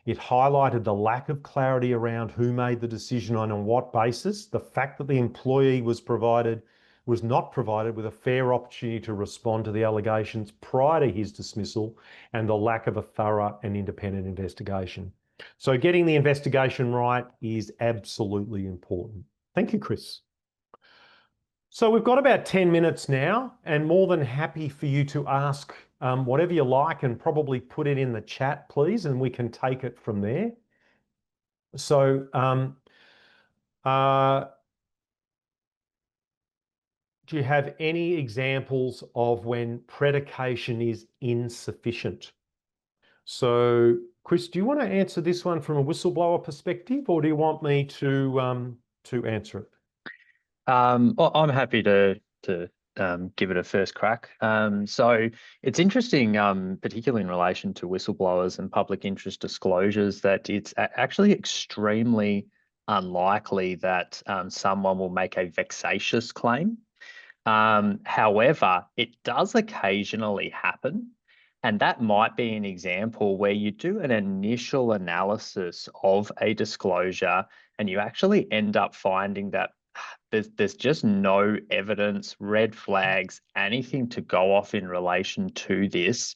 It highlighted the lack of clarity around who made the decision and on what basis, the fact that the employee was provided was not provided with a fair opportunity to respond to the allegations prior to his dismissal and the lack of a thorough and independent investigation. So getting the investigation right is absolutely important. Thank you, Chris. So we've got about 10 minutes now, and more than happy for you to ask whatever you like, and probably put it in the chat, please, and we can take it from there. So do you have any examples of when predication is insufficient? So Chris, do you want to answer this one from a whistleblower perspective, or do you want me to answer it? Well, I'm happy to give it a first crack. So it's interesting, particularly in relation to whistleblowers and public interest disclosures, that it's actually extremely unlikely that someone will make a vexatious claim. However, it does occasionally happen. And that might be an example where you do an initial analysis of a disclosure and you actually end up finding that there's just no evidence, red flags, anything to go off in relation to this.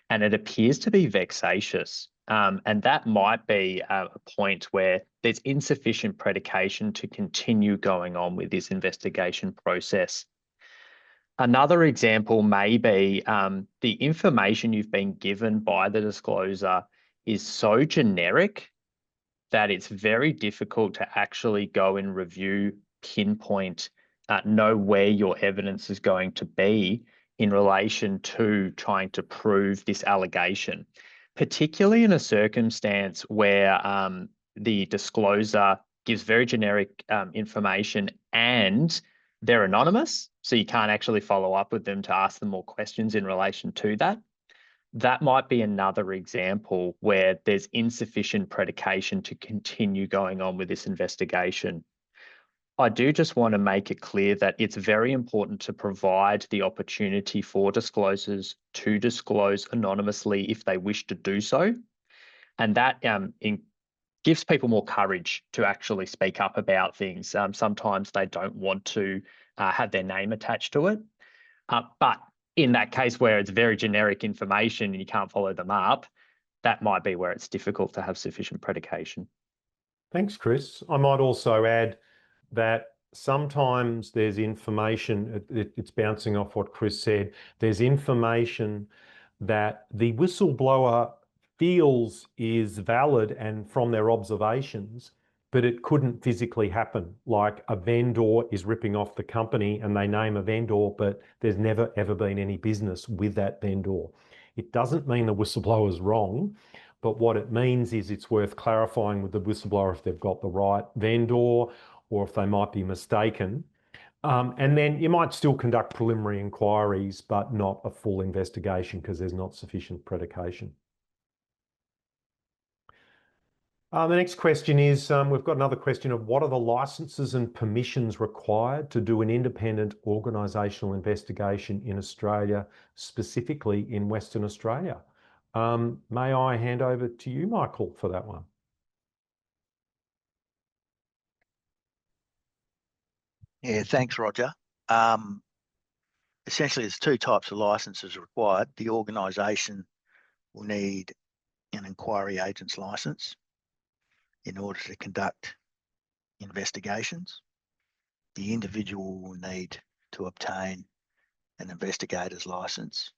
And it appears to be vexatious. And that might be a point where there's insufficient predication to continue going on with this investigation process. Another example may be the information you've been given by the disclosure is so generic that it's very difficult to actually go and review, pinpoint, know where your evidence is going to be in relation to trying to prove this allegation, particularly in a circumstance where the disclosure gives very generic information and they're anonymous, so you can't actually follow up with them to ask them more questions in relation to that. That might be another example where there's insufficient predication to continue going on with this investigation. I do just want to make it clear that it's very important to provide the opportunity for disclosures to disclose anonymously if they wish to do so. And that gives people more courage to actually speak up about things. Sometimes they don't want to have their name attached to it. But in that case where it's very generic information and you can't follow them up, that might be where it's difficult to have sufficient predication. Thanks, Chris. I might also add that sometimes there's information, it's bouncing off what Chris said, there's information that the whistleblower feels is valid and from their observations, but it couldn't physically happen. Like a vendor is ripping off the company and they name a vendor, but there's never ever been any business with that vendor. It doesn't mean the whistleblower's wrong, but what it means is it's worth clarifying with the whistleblower if they've got the right vendor or if they might be mistaken. And then you might still conduct preliminary inquiries, but not a full investigation because there's not sufficient predication. The next question is, we've got another question of what are the licenses and permissions required to do an independent organisational investigation in Australia, specifically in Western Australia? May I hand over to you, Michael, for that one? Yeah, thanks, Roger. Essentially, there's two types of licenses required. The organisation will need an inquiry agent's licence in order to conduct investigations. The individual will need to obtain an investigator's licence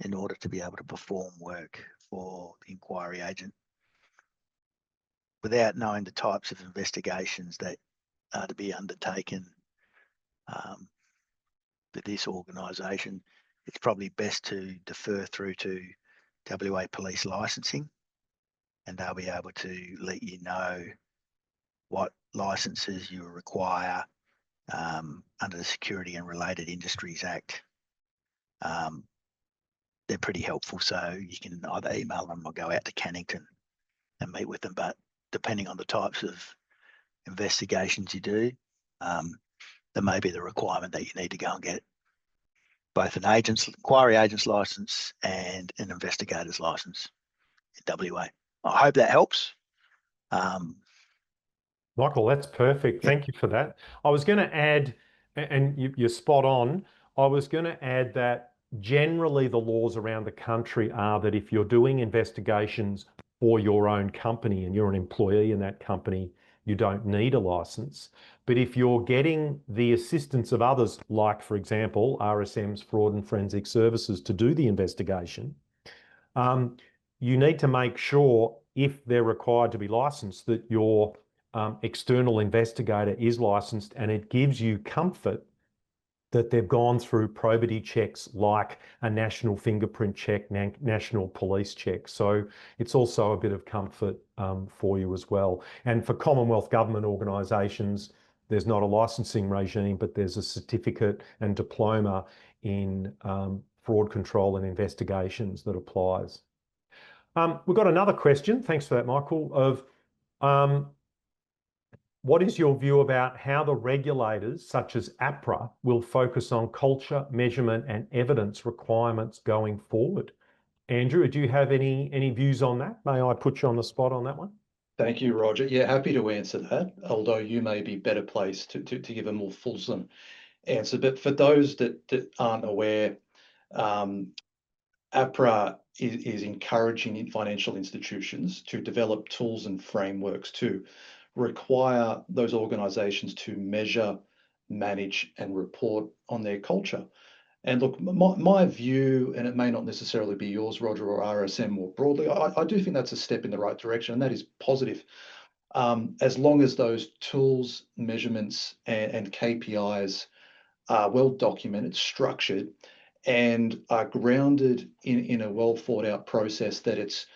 in order to be able to perform work for the inquiry agent. Without knowing the types of investigations that are to be undertaken for this organisation, it's probably best to defer through to WA Police Licensing, and they'll be able to let you know what licences you require under the Security and Related Industries Act. They're pretty helpful, so you can either email them or go out to Cannington and meet with them. But depending on the types of investigations you do, there may be the requirement that you need to go and get both an inquiry agent's licence and an investigator's licence in WA. I hope that helps. Michael, that's perfect. Thank you for that. I was going to add And you're spot on. I was going to add that generally the laws around the country are that if you're doing investigations for your own company and you're an employee in that company, you don't need a license. But if you're getting the assistance of others, like, for example, RSM's Fraud and Forensic Services, to do the investigation, you need to make sure, if they're required to be licensed, that your external investigator is licensed, and it gives you comfort that they've gone through probity checks like a national fingerprint check, national police check. So it's also a bit of comfort for you as well. And for Commonwealth government organisations, there's not a licensing regime, but there's a certificate and diploma in fraud control and investigations that applies. We've got another question, thanks for that, Michael, of what is your view about how the regulators, such as APRA, will focus on culture, measurement and evidence requirements going forward? Andrew, do you have any views on that? May I put you on the spot on that one? Thank you, Roger. Yeah, happy to answer that, although you may be better placed to give a more fulsome answer. But for those that aren't aware, APRA is encouraging financial institutions to develop tools and frameworks to require those organisations to measure, manage and report on their culture. And look, my view, and it may not necessarily be yours, Roger, or RSM more broadly, I do think that's a step in the right direction, and that is positive. As long as those tools, measurements and KPIs are well documented, structured, and are grounded in a well thought out process, that it's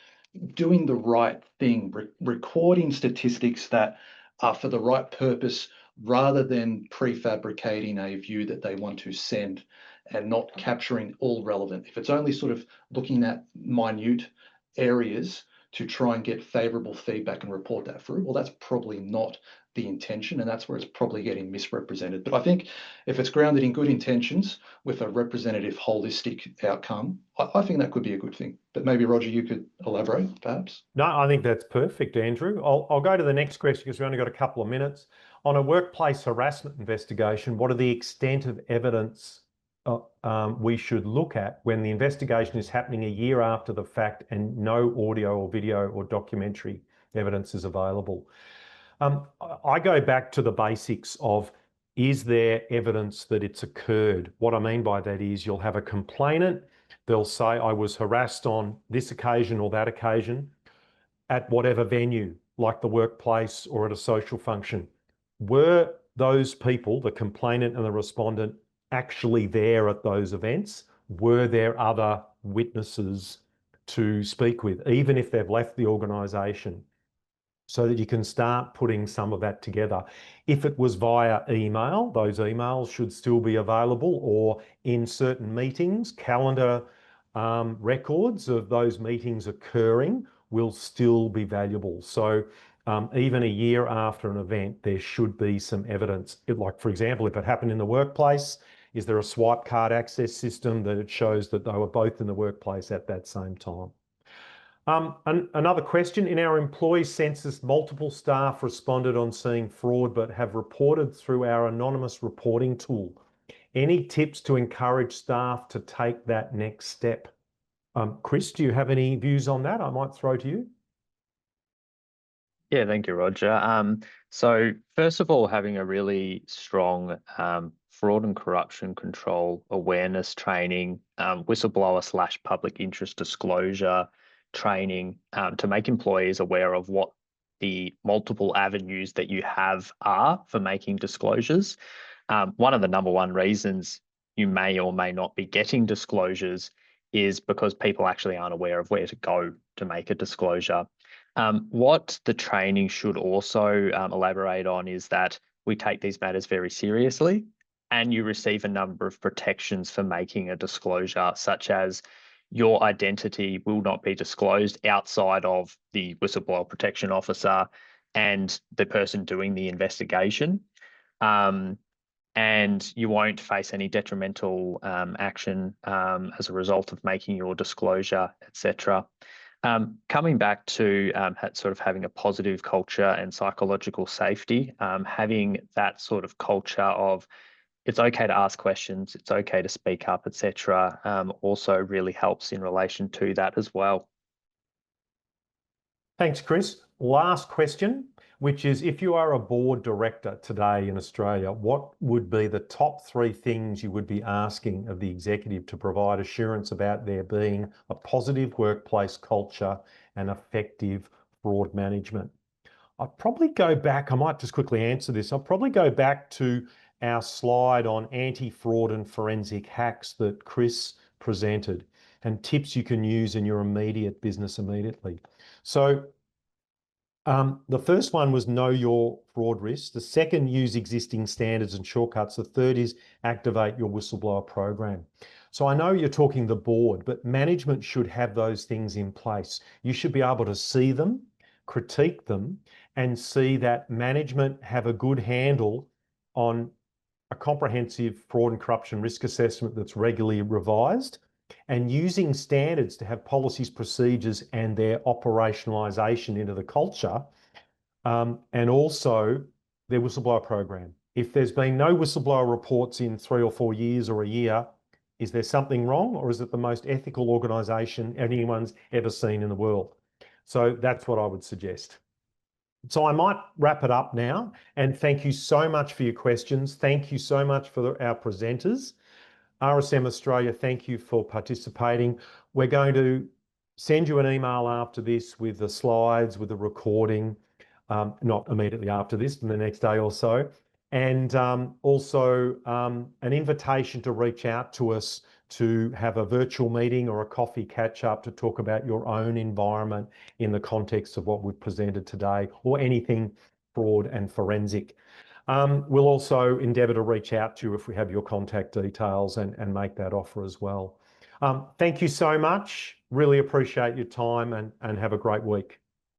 doing the right thing, recording statistics that are for the right purpose, rather than prefabricating a view that they want to send and not capturing all relevant. If it's only sort of looking at minute areas to try and get favourable feedback and report that through, well, that's probably not the intention, and that's where it's probably getting misrepresented. But I think if it's grounded in good intentions with a representative holistic outcome, I think that could be a good thing. But maybe, Roger, you could elaborate, perhaps? No, I think that's perfect, Andrew. I'll go to the next question because we've only got a couple of minutes. On a workplace harassment investigation, what are the extent of evidence we should look at when the investigation is happening a year after the fact and no audio or video or documentary evidence is available? I go back to the basics of, is there evidence that it's occurred? What I mean by that is, you'll have a complainant, they'll say, I was harassed on this occasion or that occasion at whatever venue, like the workplace or at a social function. Were those people, the complainant and the respondent, actually there at those events? Were there other witnesses to speak with, even if they've left the organisation? So that you can start putting some of that together. If it was via email, those emails should still be available, or in certain meetings, calendar records of those meetings occurring will still be valuable. So even a year after an event, there should be some evidence. Like, for example, if it happened in the workplace, is there a swipe card access system that it shows that they were both in the workplace at that same time? Another question, in our employee census, multiple staff responded on seeing fraud but have reported through our anonymous reporting tool. Any tips to encourage staff to take that next step? Chris, do you have any views on that? I might throw to you. Yeah, thank you, Roger. So first of all, having a really strong fraud and corruption control awareness training, whistleblower / public interest disclosure training to make employees aware of what the multiple avenues that you have are for making disclosures. One of the number one reasons you may or may not be getting disclosures is because people actually aren't aware of where to go to make a disclosure. What the training should also elaborate on is that we take these matters very seriously, and you receive a number of protections for making a disclosure, such as your identity will not be disclosed outside of the whistleblower protection officer and the person doing the investigation. And you won't face any detrimental action as a result of making your disclosure, etc. Coming back to sort of having a positive culture and psychological safety, having that sort of culture of it's okay to ask questions, it's okay to speak up, etc. Also really helps in relation to that as well. Thanks, Chris. Last question, which is, if you are a board director today in Australia, what would be the top 3 things you would be asking of the executive to provide assurance about there being a positive workplace culture and effective fraud management? I'd probably go back, I might just quickly answer this. I'll probably go back to our slide on anti-fraud and forensic hacks that Chris presented, and tips you can use in your immediate business immediately. So the first one was know your fraud risks. The second, use existing standards and shortcuts. The third is activate your whistleblower program. So I know you're talking the board, but management should have those things in place. You should be able to see them, critique them, and see that management have a good handle on a comprehensive fraud and corruption risk assessment that's regularly revised, and using standards to have policies, procedures, and their operationalisation into the culture, and also their whistleblower program. If there's been no whistleblower reports in 3 or 4 years or a year, is there something wrong, or is it the most ethical organisation anyone's ever seen in the world? So that's what I would suggest. So I might wrap it up now, and thank you so much for your questions. Thank you so much for our presenters. RSM Australia, thank you for participating. We're going to send you an email after this with the slides, with the recording, not immediately after this, in the next day or so, and also an invitation to reach out to us to have a virtual meeting or a coffee catch-up to talk about your own environment in the context of what we've presented today, or anything fraud and forensic. We'll also endeavour to reach out to you if we have your contact details and make that offer as well. Thank you so much. Really appreciate your time, and have a great week.